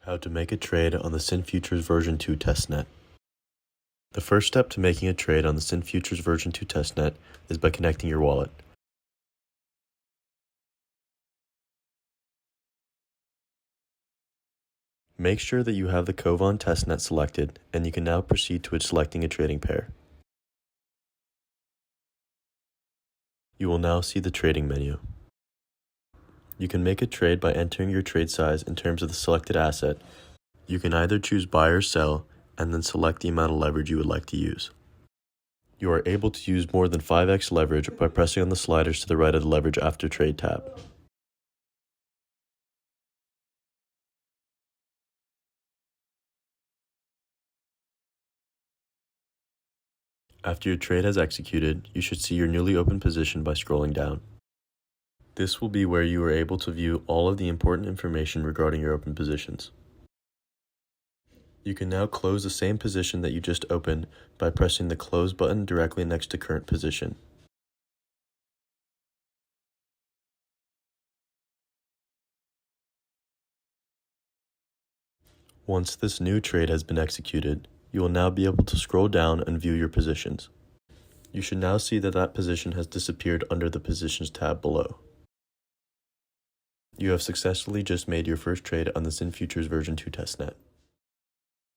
How to make a trade on the SynFutures V2 testnet. The first step to making a trade on the SynFutures V2 testnet is by connecting your wallet. Make sure that you have the Kovan testnet selected, and you can now proceed to selecting a trading pair. You will now see the trading menu. You can make a trade by entering your trade size in terms of the selected asset. You can either choose buy or sell, and then select the amount of leverage you would like to use. You are able to use more than 5x leverage by pressing on the sliders to the right of the Leverage After Trade tab. After your trade has executed, you should see your newly opened position by scrolling down. This will be where you are able to view all of the important information regarding your open positions. You can now close the same position that you just opened by pressing the Close button directly next to current position. Once this new trade has been executed, you will now be able to scroll down and view your positions. You should now see that that position has disappeared under the Positions tab below. You have successfully just made your first trade on the SynFutures V2 testnet.